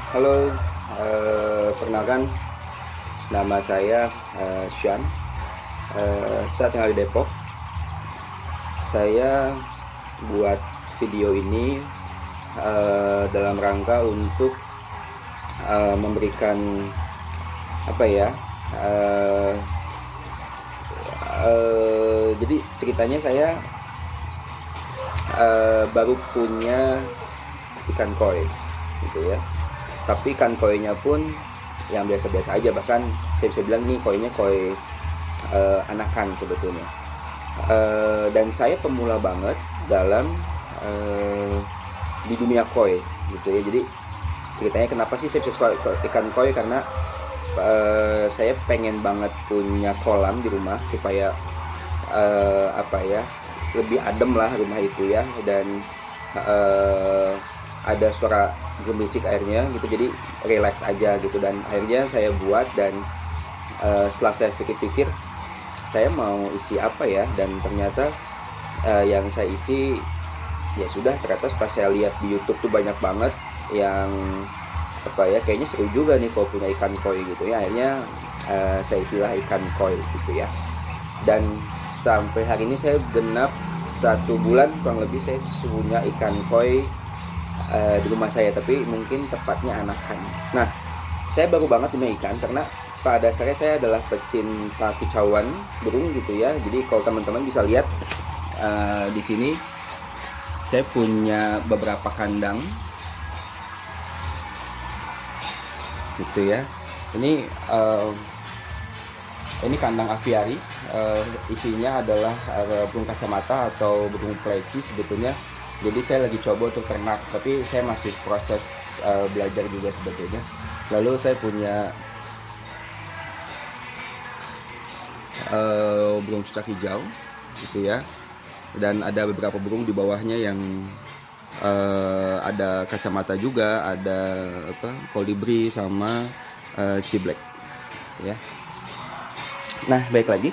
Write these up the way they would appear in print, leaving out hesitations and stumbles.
Halo, perkenalkan nama saya Shan. Saya tinggal di Depok. Saya buat video ini dalam rangka untuk memberikan apa ya? Jadi ceritanya saya baru punya ikan koi, gitu ya. Tapi ikan koinya pun yang biasa-biasa aja, bahkan saya bisa bilang nih koinya koi anakan sebetulnya. Dan saya pemula banget dalam di dunia koi gitu ya. Jadi ceritanya kenapa sih saya bisa suka ikan koi, karena saya pengen banget punya kolam di rumah supaya lebih adem lah rumah itu ya, dan ada suara gemericik airnya gitu, jadi relax aja gitu. Dan akhirnya saya buat, dan setelah saya pikir-pikir saya mau isi apa ya, dan ternyata yang saya isi ya sudah, ternyata pas saya lihat di YouTube tuh banyak banget yang kayaknya seru juga nih kalau punya ikan koi gitu ya. Akhirnya saya isilah ikan koi gitu ya. Dan sampai hari ini saya genap 1 bulan kurang lebih saya punya ikan koi di rumah saya, tapi mungkin tepatnya anakan. Nah, saya baru banget punya ikan karena pada dasarnya saya adalah pecinta kicauan burung gitu ya. Jadi kalau teman-teman bisa lihat di sini saya punya beberapa kandang gitu ya. Ini kandang aviari, isinya adalah burung kacamata atau burung pleci sebetulnya. Jadi saya lagi coba untuk ternak, tapi saya masih proses belajar juga sebetulnya. Lalu saya punya burung cucak hijau gitu ya, dan ada beberapa burung di bawahnya yang ada kacamata juga, ada kolibri sama ciblek ya. Nah, baik lagi,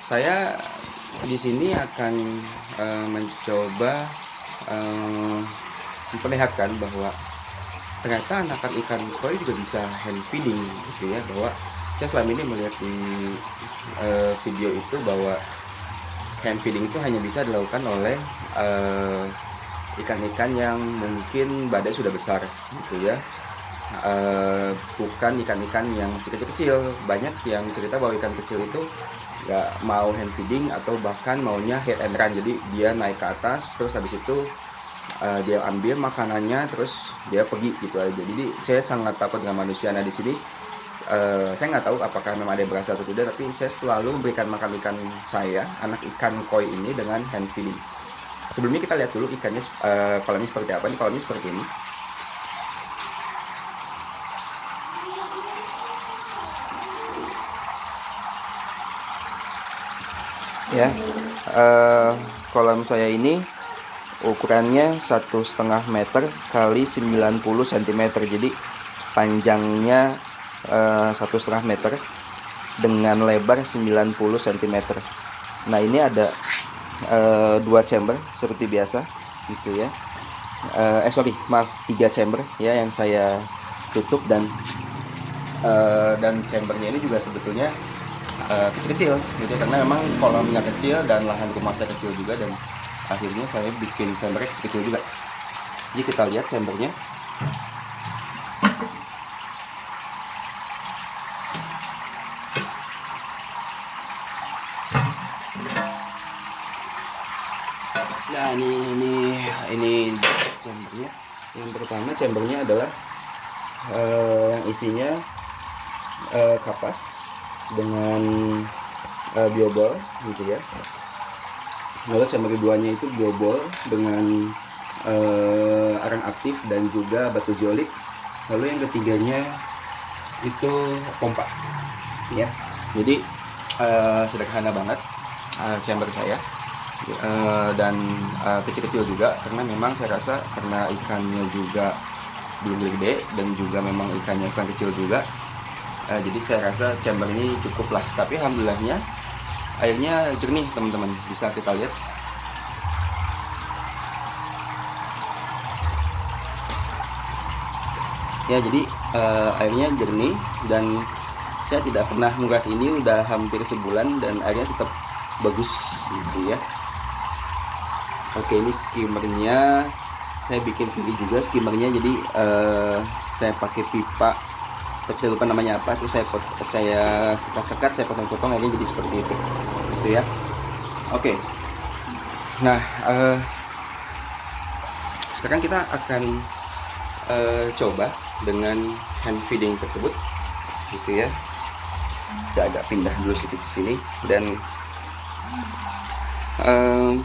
saya di sini akan mencoba memperlihatkan bahwa ternyata anakan ikan koi juga bisa hand feeding gitu ya. Bahwa saya selama ini melihat di video itu bahwa hand feeding itu hanya bisa dilakukan oleh ikan-ikan yang mungkin badannya sudah besar gitu ya. Bukan ikan-ikan yang kecil-kecil. Banyak yang cerita bahwa ikan kecil itu nggak mau hand feeding atau bahkan maunya hit and run. Jadi dia naik ke atas, terus habis itu dia ambil makanannya, terus dia pergi gitu aja. Jadi saya sangat takut dengan manusia. Nah, di sini saya nggak tahu apakah memang ada yang berhasil atau tidak, tapi saya selalu memberikan makan ikan saya, anak ikan koi ini, dengan hand feeding. Sebelumnya kita lihat dulu ikannya kolamnya seperti apa. Ini kolamnya seperti ini ya. Kolam saya ini ukurannya 1,5 meter kali 90 cm. Jadi panjangnya 1,5 meter dengan lebar 90 cm. Nah, ini ada 2 chamber seperti biasa gitu ya. 3 chamber ya yang saya tutup, dan chambernya ini juga sebetulnya kecil-kecil gitu, karena memang kolamnya kecil dan lahan rumah saya kecil juga, dan akhirnya saya bikin chambernya kecil juga. Jadi kita lihat chambernya. Nah, ini chambernya. Yang pertama, chambernya adalah yang isinya kapas dengan biobol gitu ya. Lalu chamber keduanya itu biobol dengan arang aktif dan juga batu ziolit. Lalu yang ketiganya itu pompa ya. Jadi sederhana banget chamber saya, dan kecil-kecil juga, karena memang saya rasa karena ikannya juga belum gede dan juga memang ikannya ikan kecil juga. Jadi saya rasa chamber ini cukup lah. Tapi alhamdulillahnya airnya jernih teman-teman, bisa kita lihat. ya. Jadi airnya jernih dan saya tidak pernah menguras ini udah hampir sebulan dan airnya tetap bagus gitu ya. Oke, ini skimmernya saya bikin sendiri juga skimmernya. Jadi saya pakai pipa, tapi saya lupa namanya apa. Terus saya sekat-sekat, saya potong-potong airnya jadi seperti itu gitu ya. Oke, nah sekarang kita akan coba dengan hand feeding tersebut gitu ya. Saya agak pindah dulu sedikit ke sini. Dan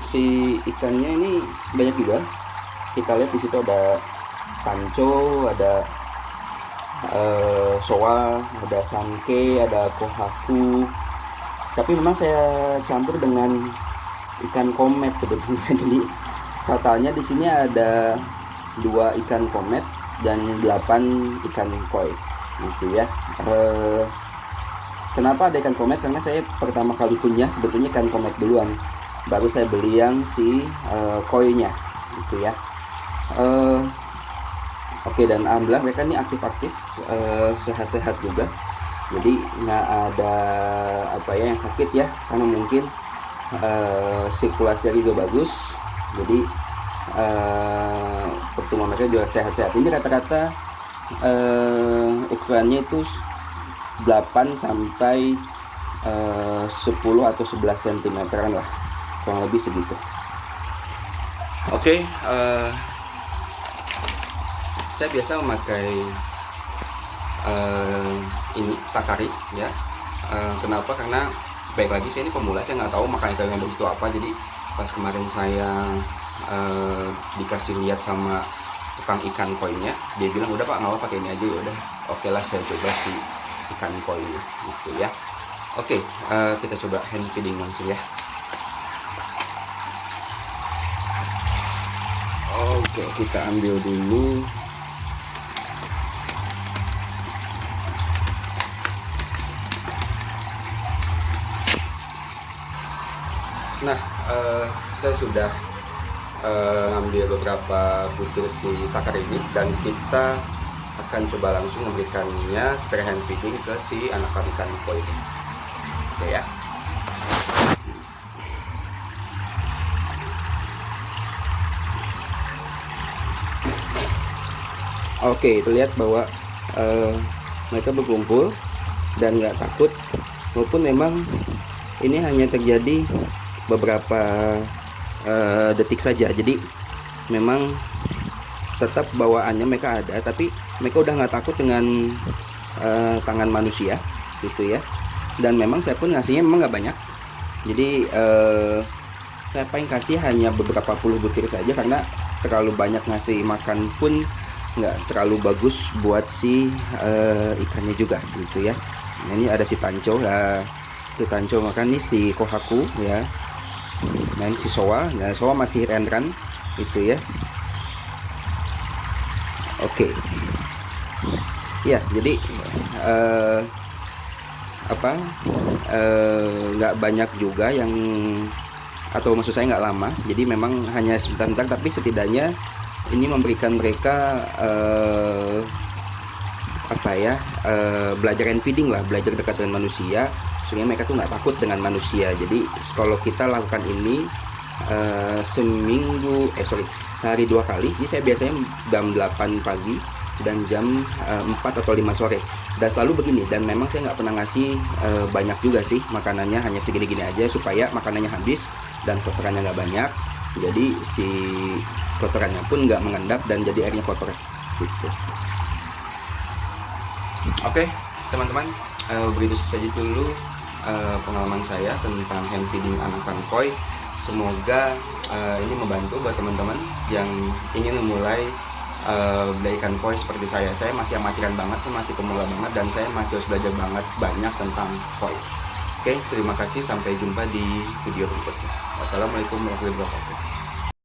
si ikannya ini banyak juga. Kita lihat di situ ada tanco, ada soa, ada sanke, ada kohaku. Tapi memang saya campur dengan ikan komet sebetulnya. Jadi totalnya di sini ada 2 ikan komet dan 8 ikan koi gitu ya. Kenapa ada ikan komet? Karena saya pertama kali punya sebetulnya ikan komet duluan, baru saya beli yang si koinya gitu ya. Oke, dan alhamdulillah mereka ini aktif-aktif, sehat-sehat juga. Jadi nggak ada apa ya yang sakit ya, karena mungkin sirkulasinya juga bagus. Jadi pertumbuhan mereka juga sehat-sehat. Ini rata-rata ukurannya itu 8 sampai 10 atau 11 cm lah, kurang lebih segitu. Oke, saya biasa memakai ini takari ya. Kenapa? Karena baik lagi saya ini pemula, saya nggak tahu makan ikan yang begitu apa. Jadi pas kemarin saya dikasih lihat sama tukang ikan koinnya, dia bilang udah Pak, nggak apa pakai ini aja. Ya udah, oke lah, saya coba si ikan koinnya gitu ya. Oke, kita coba hand feeding langsung ya. Oke, kita ambil dulu. Nah, saya sudah ambil beberapa butir si takar ini dan kita akan coba langsung memberikannya secara hand feeding ke si anak ikan koi ini. Oke ya. Oke, terlihat bahwa mereka berkumpul dan nggak takut, walaupun memang ini hanya terjadi beberapa detik saja. Jadi memang tetap bawaannya mereka ada, tapi mereka udah nggak takut dengan tangan manusia gitu ya. Dan memang saya pun ngasihnya memang nggak banyak. Jadi saya paling kasih hanya beberapa puluh butir saja, karena terlalu banyak ngasih makan pun nggak terlalu bagus buat si ikannya juga gitu ya. Nah, ini ada si tanco ya, itu tanco makan. Ini si kohaku ya. Nah, ini si soa. Nah, soa masih run itu ya. Oke. Ya, jadi nggak banyak juga yang, atau maksud saya nggak lama. Jadi memang hanya sebentar-bentar, tapi setidaknya ini memberikan mereka belajar hand feeding lah, belajar dekat dengan manusia. Soalnya mereka tuh nggak takut dengan manusia. Jadi kalau kita lakukan ini sehari 2 kali. Jadi saya biasanya jam 8 pagi dan jam 4 atau 5 sore. Dan selalu begini. Dan memang saya nggak pernah ngasih banyak juga sih makanannya, hanya segini-gini aja supaya makanannya habis dan kotorannya nggak banyak. Jadi si kotorannya pun nggak mengendap dan jadi airnya kotor gitu. Oke, teman-teman, begitu saja dulu pengalaman saya tentang hand feeding anakan koi. Semoga ini membantu buat teman-teman yang ingin memulai belajar koi seperti saya. Saya masih amatiran banget, saya masih pemula banget, dan saya masih harus belajar banyak tentang koi. Oke, terima kasih, sampai jumpa di video berikutnya. Wassalamualaikum warahmatullahi wabarakatuh.